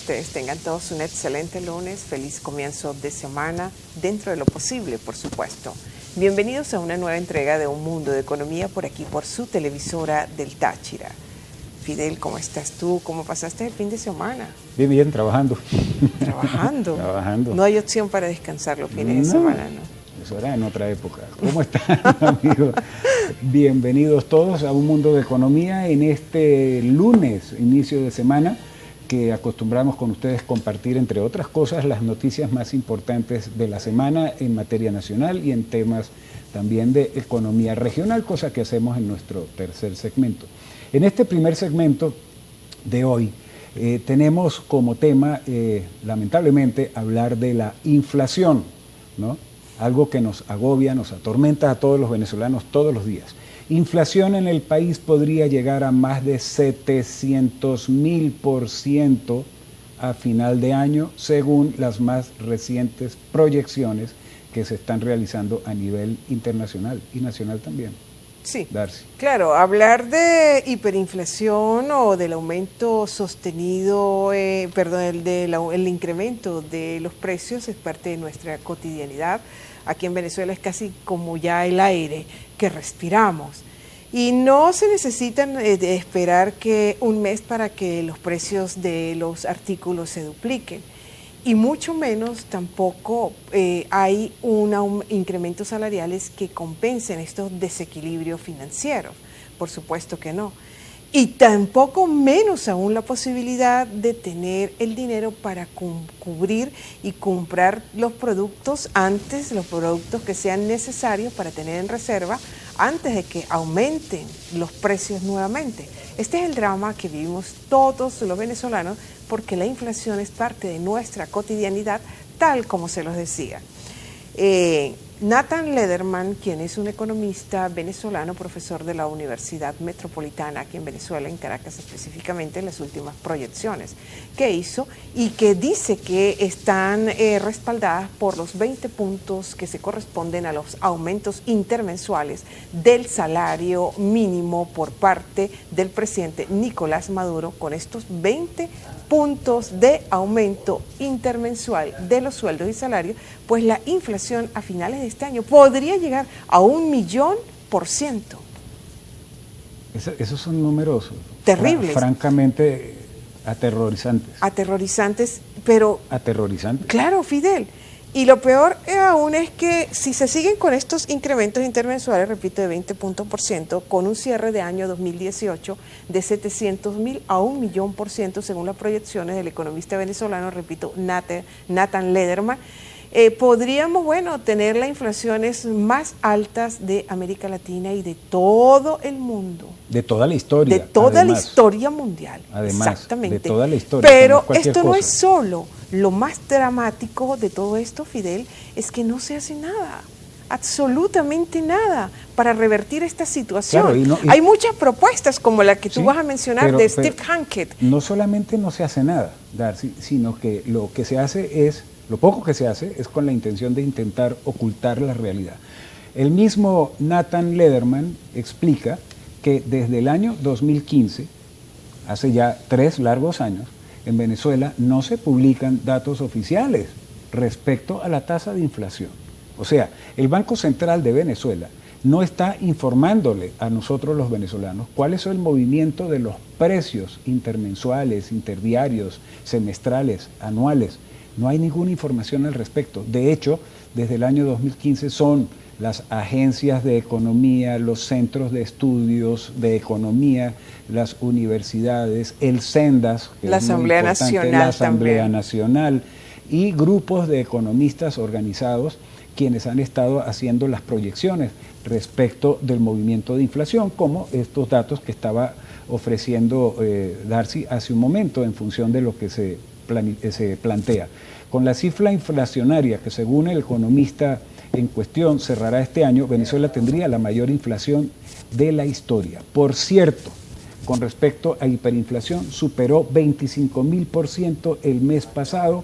ustedes tengan todos un excelente lunes, feliz comienzo de semana, dentro de lo posible, por supuesto. Bienvenidos a una nueva entrega de Un Mundo de Economía por aquí, por su televisora del Táchira. Fidel, ¿cómo estás tú? ¿Cómo pasaste el fin de semana? Bien, bien, trabajando. ¿Trabajando? Trabajando. No hay opción para descansar los fines de semana, ¿no? Eso era en otra época. ¿Cómo están, amigos? Bienvenidos todos a Un Mundo de Economía en este lunes, inicio de semana, que acostumbramos con ustedes compartir, entre otras cosas, las noticias más importantes de la semana en materia nacional y en temas también de economía regional, cosa que hacemos en nuestro tercer segmento. En este primer segmento de hoy tenemos como tema, lamentablemente, hablar de la inflación, ¿no? Algo que nos agobia, nos atormenta a todos los venezolanos todos los días. Inflación en el país podría llegar a más de 700.000% a final de año, según las más recientes proyecciones que se están realizando a nivel internacional y nacional también. Sí, Darcy. Claro, hablar de hiperinflación o del aumento sostenido, el incremento de los precios es parte de nuestra cotidianidad. Aquí en Venezuela es casi como ya el aire que respiramos. Y no se necesitan de esperar que un mes para que los precios de los artículos se dupliquen. Y mucho menos tampoco hay incrementos salariales que compensen estos desequilibrios financieros. Por supuesto que no. Y tampoco menos aún la posibilidad de tener el dinero para cubrir y comprar los productos que sean necesarios para tener en reserva antes de que aumenten los precios nuevamente. Este es el drama que vivimos todos los venezolanos porque la inflación es parte de nuestra cotidianidad, tal como se los decía. Nathan Lederman, quien es un economista venezolano, profesor de la Universidad Metropolitana aquí en Venezuela, en Caracas específicamente, en las últimas proyecciones que hizo y que dice que están respaldadas por los 20 puntos que se corresponden a los aumentos intermensuales del salario mínimo por parte del presidente Nicolás Maduro. Con estos 20 puntos de aumento intermensual de los sueldos y salarios, pues la inflación a finales de este año podría llegar a 1.000.000%. Esos son números terribles, francamente aterrorizantes. Aterrorizantes, pero... Aterrorizantes. Claro, Fidel. Y lo peor aún es que si se siguen con estos incrementos intermensuales, repito, de 20 puntos por ciento, con un cierre de año 2018 de 700.000 a 1.000.000%, según las proyecciones del economista venezolano, repito, Nathan Lederman, podríamos, tener las inflaciones más altas de América Latina y de todo el mundo. De toda la historia. De toda la historia mundial. Además, exactamente. De toda la historia. Pero esto no es solo. Lo más dramático de todo esto, Fidel, es que no se hace nada. Absolutamente nada para revertir esta situación. Claro, hay muchas propuestas como la que tú vas a mencionar de Steve Hankett. No solamente no se hace nada, Darcy, sino que lo que se hace es... Lo poco que se hace es con la intención de intentar ocultar la realidad. El mismo Nathan Lederman explica que desde el año 2015, hace ya 3 largos años, en Venezuela no se publican datos oficiales respecto a la tasa de inflación. O sea, el Banco Central de Venezuela no está informándole a nosotros los venezolanos cuál es el movimiento de los precios intermensuales, interdiarios, semestrales, anuales. No hay ninguna información al respecto. De hecho, desde el año 2015 son las agencias de economía, los centros de estudios de economía, las universidades, el CENDAS, la Asamblea Nacional y grupos de economistas organizados quienes han estado haciendo las proyecciones respecto del movimiento de inflación, como estos datos que estaba ofreciendo Darcy hace un momento en función de lo que se plantea. Con la cifra inflacionaria que según el economista en cuestión cerrará este año, Venezuela tendría la mayor inflación de la historia. Por cierto, con respecto a hiperinflación, superó 25.000% el mes pasado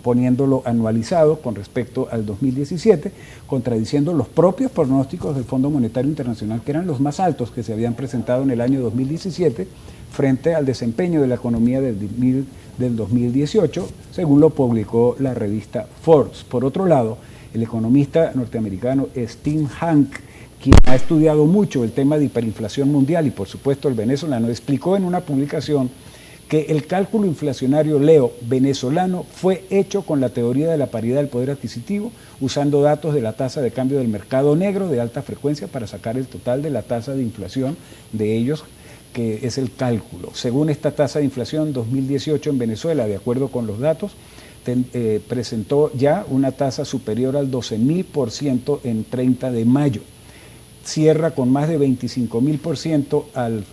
poniéndolo anualizado con respecto al 2017, contradiciendo los propios pronósticos del Fondo Monetario Internacional, que eran los más altos que se habían presentado en el año 2017, frente al desempeño de la economía del 2018, según lo publicó la revista Forbes. Por otro lado, el economista norteamericano Steve Hank, quien ha estudiado mucho el tema de hiperinflación mundial y por supuesto el venezolano, explicó en una publicación que el cálculo inflacionario venezolano fue hecho con la teoría de la paridad del poder adquisitivo, usando datos de la tasa de cambio del mercado negro de alta frecuencia para sacar el total de la tasa de inflación de ellos, que es el cálculo. Según esta tasa de inflación 2018 en Venezuela, de acuerdo con los datos, presentó ya una tasa superior al 12.000% en 30 de mayo. Cierra con más de 25.000%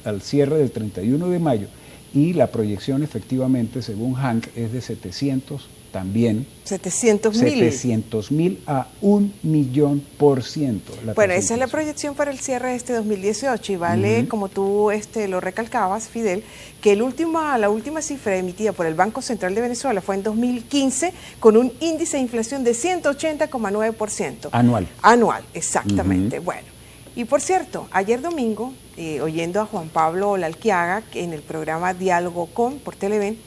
al cierre del 31 de mayo. Y la proyección efectivamente, según Hank, es de 700 también. 700.000 a 1.000.000%. Bueno, esa es la proyección para el cierre de este 2018 y vale, como tú lo recalcabas, Fidel, que la última cifra emitida por el Banco Central de Venezuela fue en 2015 con un índice de inflación de 180,9%. Anual, exactamente. Bueno. Y por cierto, ayer domingo, oyendo a Juan Pablo Olalquiaga en el programa Diálogo por Televen,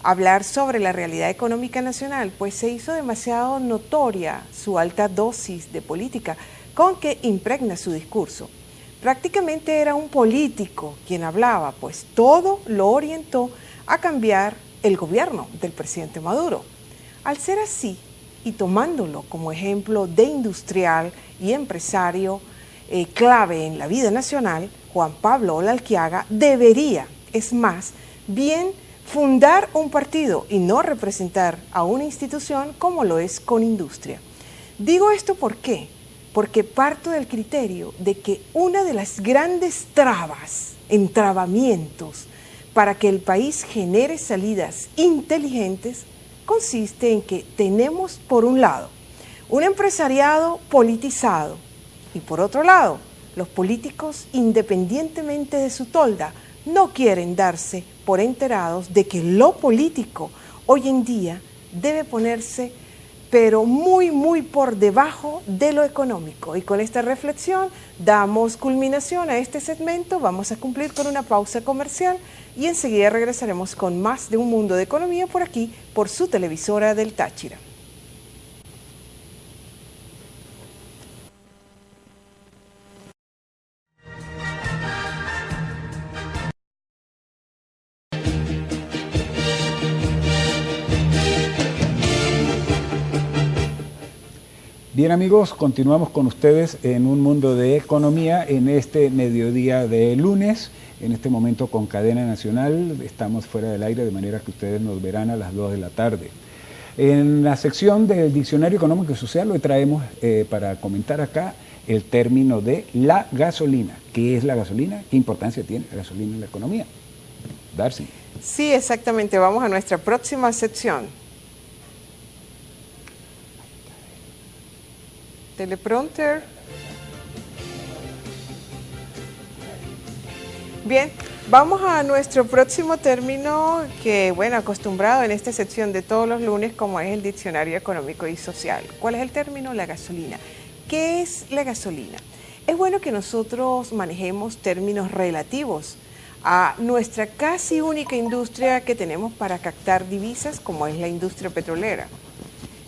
hablar sobre la realidad económica nacional, pues se hizo demasiado notoria su alta dosis de política con que impregna su discurso. Prácticamente era un político quien hablaba, pues todo lo orientó a cambiar el gobierno del presidente Maduro. Al ser así, y tomándolo como ejemplo de industrial y empresario, clave en la vida nacional, Juan Pablo Olalquiaga debería, es más, bien fundar un partido y no representar a una institución como lo es Conindustria. Digo esto ¿por qué? Porque parto del criterio de que una de las grandes entrabamientos para que el país genere salidas inteligentes consiste en que tenemos por un lado un empresariado politizado, y por otro lado, los políticos, independientemente de su tolda, no quieren darse por enterados de que lo político hoy en día debe ponerse, pero muy, muy por debajo de lo económico. Y con esta reflexión damos culminación a este segmento. Vamos a cumplir con una pausa comercial y enseguida regresaremos con más de Un Mundo de Economía por aquí, por su televisora del Táchira. Bien amigos, continuamos con ustedes en Un Mundo de Economía en este mediodía de lunes, en este momento con cadena nacional, estamos fuera del aire de manera que ustedes nos verán a las 2 de la tarde. En la sección del Diccionario Económico y Social hoy traemos para comentar acá el término de la gasolina. ¿Qué es la gasolina? ¿Qué importancia tiene la gasolina en la economía? Darcy. Sí, exactamente, vamos a nuestra próxima sección. Teleprompter. Bien, vamos a nuestro próximo término que, bueno, acostumbrado en esta sección de todos los lunes, como es el Diccionario Económico y Social. ¿Cuál es el término? La gasolina. ¿Qué es la gasolina? Es bueno que nosotros manejemos términos relativos a nuestra casi única industria que tenemos para captar divisas, como es la industria petrolera.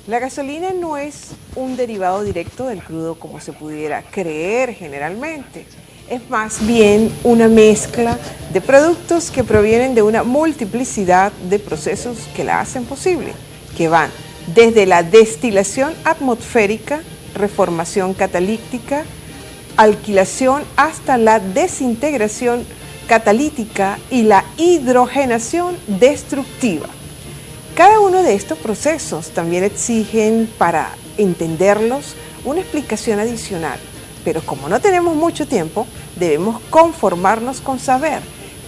La gasolina no es un derivado directo del crudo como se pudiera creer generalmente. Es más bien una mezcla de productos que provienen de una multiplicidad de procesos que la hacen posible, que van desde la destilación atmosférica, reformación catalítica, alquilación hasta la desintegración catalítica y la hidrogenación destructiva. Cada uno de estos procesos también exigen, para entenderlos, una explicación adicional. Pero como no tenemos mucho tiempo, debemos conformarnos con saber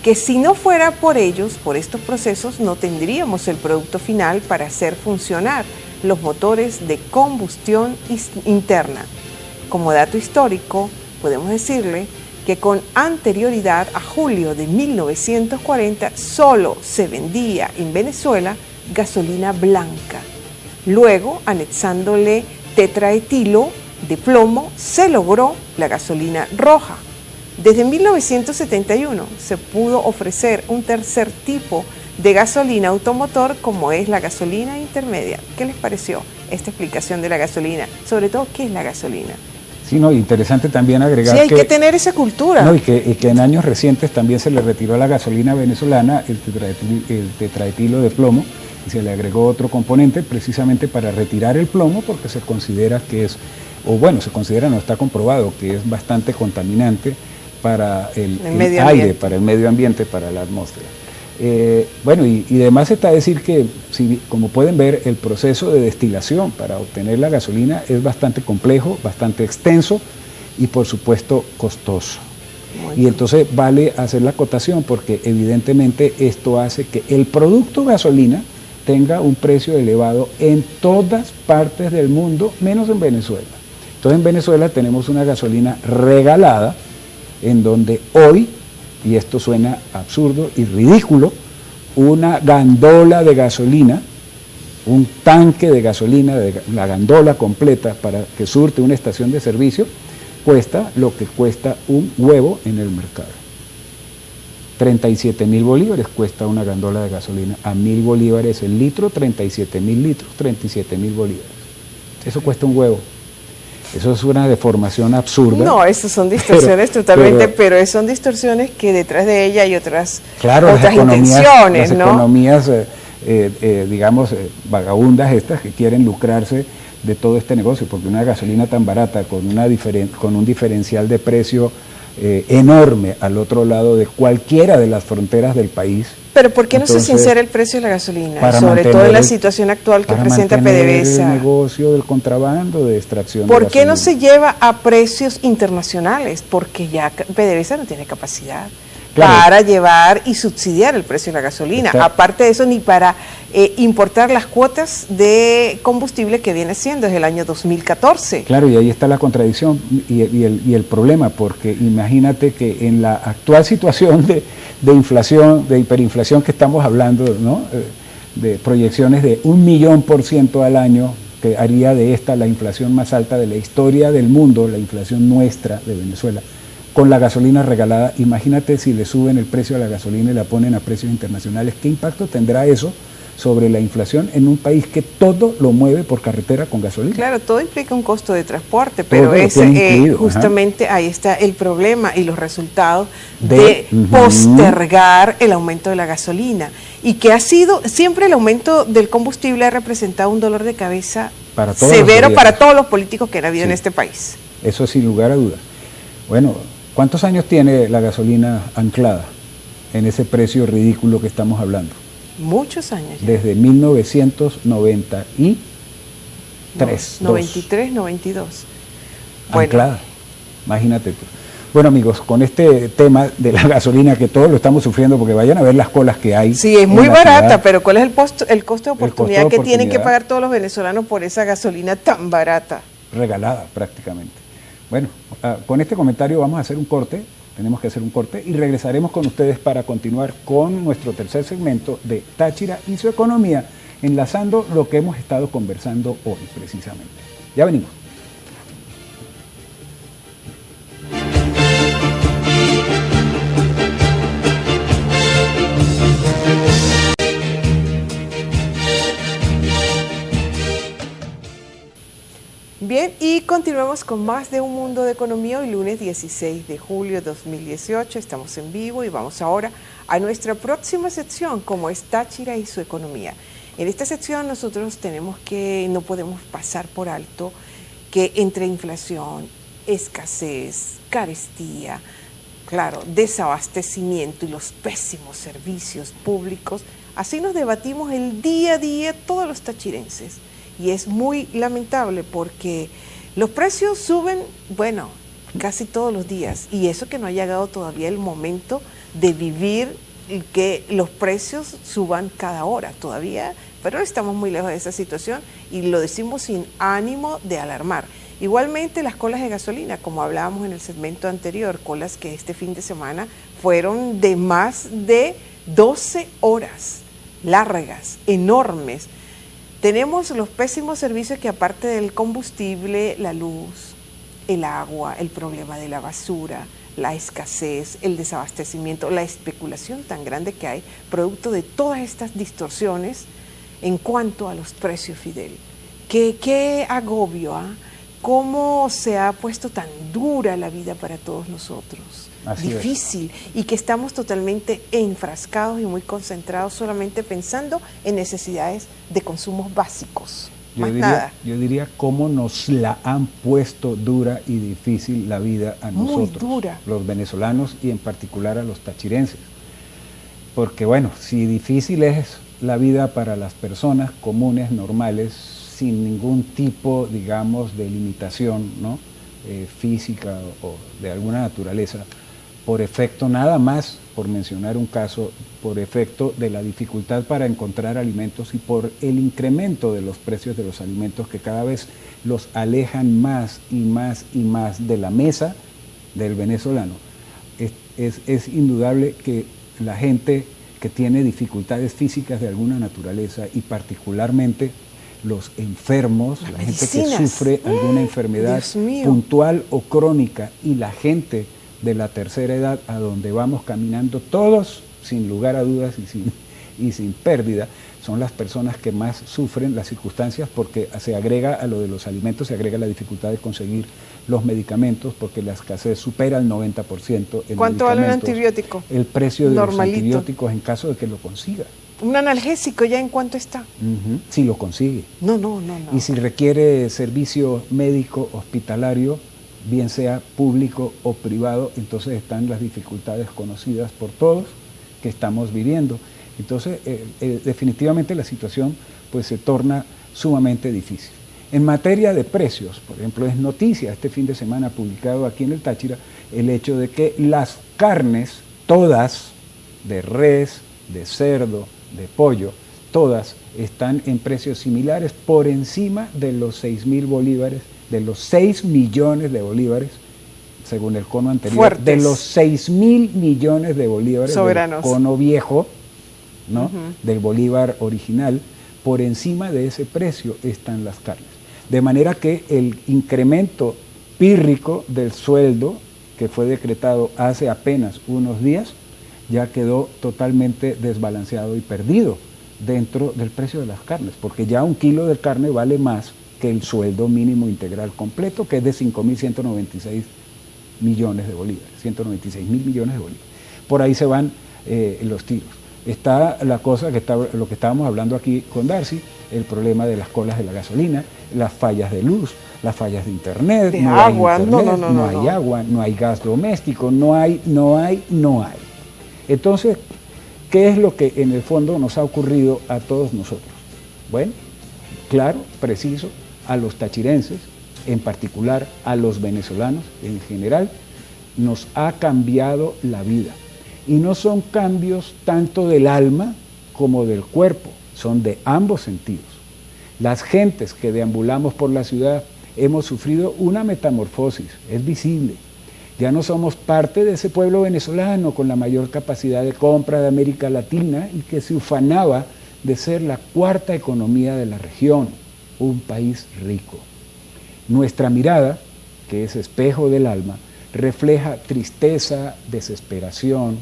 que si no fuera por ellos, por estos procesos, no tendríamos el producto final para hacer funcionar los motores de combustión interna. Como dato histórico, podemos decirle que con anterioridad a julio de 1940 solo se vendía en Venezuela gasolina blanca. Luego, anexándole tetraetilo de plomo, se logró la gasolina roja. Desde 1971 se pudo ofrecer un tercer tipo de gasolina automotor, como es la gasolina intermedia. ¿Qué les pareció esta explicación de la gasolina? Sobre todo, ¿qué es la gasolina? Sí, no, interesante también agregar sí, hay que tener esa cultura. No, y que en años recientes también se le retiró a la gasolina venezolana el tetraetilo de plomo y se le agregó otro componente precisamente para retirar el plomo, porque se considera que es, o bueno, se considera, no está comprobado, que es bastante contaminante para el aire, para el medio ambiente, para la atmósfera. Bueno, y además está a decir que, como pueden ver, el proceso de destilación para obtener la gasolina es bastante complejo, bastante extenso y por supuesto costoso. Y entonces vale hacer la acotación, porque evidentemente esto hace que el producto gasolina tenga un precio elevado en todas partes del mundo, menos en Venezuela. Entonces en Venezuela tenemos una gasolina regalada, en donde hoy, y esto suena absurdo y ridículo, una gandola de gasolina, un tanque de gasolina, la gandola completa para que surte una estación de servicio, cuesta lo que cuesta un huevo en el mercado. 37.000 bolívares cuesta una gandola de gasolina, a 1.000 bolívares el litro, 37.000 litros, 37.000 bolívares. Eso cuesta un huevo. Eso es una deformación absurda. No, esas son distorsiones pero son distorsiones que detrás de ella hay otras intenciones, las economías, digamos, vagabundas estas que quieren lucrarse de todo este negocio, porque una gasolina tan barata con un diferencial de precio enorme al otro lado de cualquiera de las fronteras del país. Pero ¿por qué no se sincera el precio de la gasolina? Sobre todo en la situación actual que presenta PDVSA. El negocio del contrabando, de extracción de gasolina. ¿Por qué no se lleva a precios internacionales? Porque ya PDVSA no tiene capacidad para llevar y subsidiar el precio de la gasolina. Aparte de eso, ni para importar las cuotas de combustible que viene siendo desde el año 2014. Claro, y ahí está la contradicción y el problema, porque imagínate que en la actual situación de inflación, de hiperinflación que estamos hablando, ¿no? De proyecciones de 1.000.000% al año, que haría de esta la inflación más alta de la historia del mundo, la inflación nuestra de Venezuela, con la gasolina regalada. Imagínate si le suben el precio a la gasolina y la ponen a precios internacionales, ¿qué impacto tendrá eso sobre la inflación en un país que todo lo mueve por carretera con gasolina? Claro, todo implica un costo de transporte, pero ese justamente ahí está el problema y los resultados de postergar el aumento de la gasolina, y que ha sido, siempre el aumento del combustible ha representado un dolor de cabeza severo para todos los políticos que han habido en este país. Eso sin lugar a dudas. Bueno, ¿cuántos años tiene la gasolina anclada en ese precio ridículo que estamos hablando? Muchos años ya. Desde 1993. 93, 92. Anclada, imagínate tú. Bueno, amigos, con este tema de la gasolina, que todos lo estamos sufriendo, porque vayan a ver las colas que hay. Sí, es muy barata, pero ¿cuál es el costo de oportunidad que tienen que pagar todos los venezolanos por esa gasolina tan barata? Regalada prácticamente. Bueno, con este comentario vamos a hacer un corte, tenemos que hacer un corte y regresaremos con ustedes para continuar con nuestro tercer segmento de Táchira y su economía, enlazando lo que hemos estado conversando hoy precisamente. Ya venimos. Bien, y continuamos con más de Un Mundo de Economía. Hoy lunes 16 de julio de 2018, estamos en vivo y vamos ahora a nuestra próxima sección, como es Táchira y su economía. En esta sección nosotros no podemos pasar por alto que entre inflación, escasez, carestía, claro, desabastecimiento y los pésimos servicios públicos, así nos debatimos el día a día todos los tachirenses. Y es muy lamentable porque los precios suben, bueno, casi todos los días. Y eso que no ha llegado todavía el momento de vivir y que los precios suban cada hora todavía. Pero estamos muy lejos de esa situación y lo decimos sin ánimo de alarmar. Igualmente las colas de gasolina, como hablábamos en el segmento anterior, colas que este fin de semana fueron de más de 12 horas, largas, enormes. Tenemos los pésimos servicios que, aparte del combustible, la luz, el agua, el problema de la basura, la escasez, el desabastecimiento, la especulación tan grande que hay, producto de todas estas distorsiones en cuanto a los precios, Fidel. Qué agobio, ¿ah? Cómo se ha puesto tan dura la vida para todos nosotros. Así difícil, y que estamos totalmente enfrascados y muy concentrados solamente pensando en necesidades de consumos básicos. Yo diría cómo nos la han puesto dura y difícil la vida a nosotros, muy dura, los venezolanos y en particular a los tachirenses. Porque bueno, si difícil es la vida para las personas comunes, normales, sin ningún tipo, digamos, de limitación, ¿no? Física o de alguna naturaleza, por efecto nada más, por mencionar un caso, por efecto de la dificultad para encontrar alimentos y por el incremento de los precios de los alimentos que cada vez los alejan más y más y más de la mesa del venezolano. Es indudable que la gente que tiene dificultades físicas de alguna naturaleza y particularmente los enfermos, la gente que sufre alguna enfermedad puntual o crónica y la gente de la tercera edad, a donde vamos caminando todos, sin lugar a dudas y sin pérdida, son las personas que más sufren las circunstancias, porque se agrega a lo de los alimentos, se agrega la dificultad de conseguir los medicamentos, porque la escasez supera el 90%. ¿Cuánto vale un antibiótico? El precio de los antibióticos en caso de que lo consiga. ¿Un analgésico ya en cuánto está? Si lo consigue. No. Y si requiere servicio médico hospitalario, bien sea público o privado, entonces están las dificultades conocidas por todos que estamos viviendo. Entonces, definitivamente la situación pues se torna sumamente difícil. En materia de precios, por ejemplo, es noticia este fin de semana publicado aquí en el Táchira el hecho de que las carnes, todas, de res, de cerdo, de pollo, todas están en precios similares por encima de los 6.000 bolívares, de los 6 millones de bolívares, según el cono anterior, fuertes, de los 6.000 millones de bolívares soberanos, del cono viejo, ¿no? Del bolívar original, por encima de ese precio están las carnes. De manera que el incremento pírrico del sueldo que fue decretado hace apenas unos días ya quedó totalmente desbalanceado y perdido dentro del precio de las carnes, porque ya un kilo de carne vale más que el sueldo mínimo integral completo, que es de 5.196 millones de bolívares, 196.000 millones de bolívares. Por ahí se van los tiros. Está la cosa lo que estábamos hablando aquí con Darcy, el problema de las colas de la gasolina, las fallas de luz, las fallas de internet, de agua, no hay agua, no hay gas doméstico, no hay. Entonces, ¿qué es lo que en el fondo nos ha ocurrido a todos nosotros? Bueno, claro, preciso, a los tachirenses, en particular a los venezolanos en general, nos ha cambiado la vida. Y no son cambios tanto del alma como del cuerpo, son de ambos sentidos. Las gentes que deambulamos por la ciudad hemos sufrido una metamorfosis, es visible. Ya no somos parte de ese pueblo venezolano con la mayor capacidad de compra de América Latina y que se ufanaba de ser la cuarta economía de la región, un país rico. Nuestra mirada, que es espejo del alma, refleja tristeza, desesperación.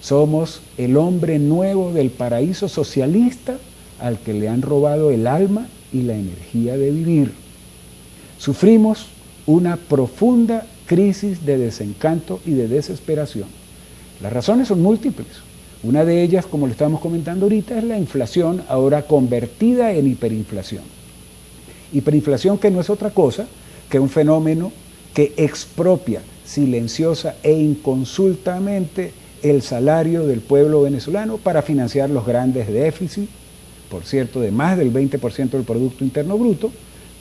Somos el hombre nuevo del paraíso socialista al que le han robado el alma y la energía de vivir. Sufrimos una profunda crisis de desencanto y de desesperación. Las razones son múltiples. Una de ellas, como lo estamos comentando ahorita, es la inflación, ahora convertida en hiperinflación. Hiperinflación que no es otra cosa que un fenómeno que expropia silenciosa e inconsultamente el salario del pueblo venezolano para financiar los grandes déficits, por cierto, de más del 20% del Producto Interno Bruto,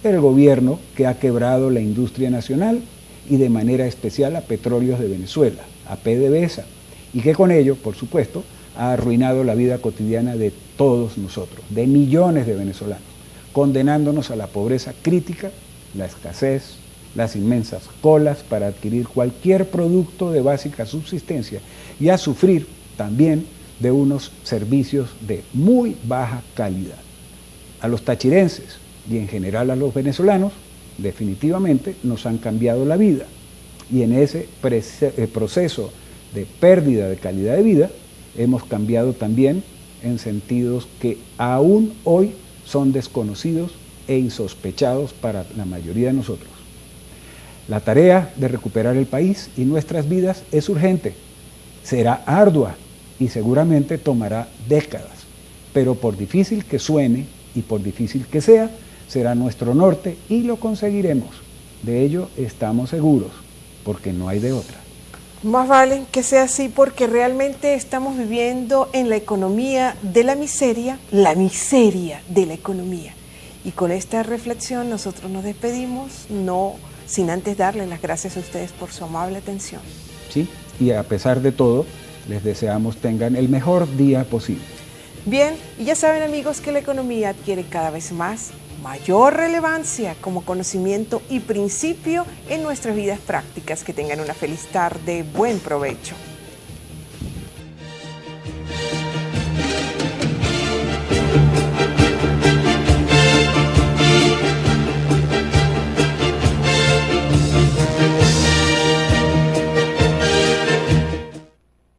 del gobierno que ha quebrado la industria nacional y de manera especial a Petróleos de Venezuela, a PDVSA, y que con ello, por supuesto, ha arruinado la vida cotidiana de todos nosotros, de millones de venezolanos, condenándonos a la pobreza crítica, la escasez, las inmensas colas para adquirir cualquier producto de básica subsistencia y a sufrir también de unos servicios de muy baja calidad. A los tachirenses y en general a los venezolanos, definitivamente nos han cambiado la vida. Y en ese proceso de pérdida de calidad de vida, hemos cambiado también en sentidos que aún hoy son desconocidos e insospechados para la mayoría de nosotros. La tarea de recuperar el país y nuestras vidas es urgente, será ardua y seguramente tomará décadas, pero por difícil que suene y por difícil que sea, será nuestro norte y lo conseguiremos. De ello estamos seguros, porque no hay de otra. Más vale que sea así, porque realmente estamos viviendo en la economía de la miseria de la economía. Y con esta reflexión nosotros nos despedimos, no sin antes darles las gracias a ustedes por su amable atención. Sí, y a pesar de todo, les deseamos tengan el mejor día posible. Bien, y ya saben amigos que la economía adquiere cada vez mayor relevancia como conocimiento y principio en nuestras vidas prácticas. Que tengan una feliz tarde, buen provecho.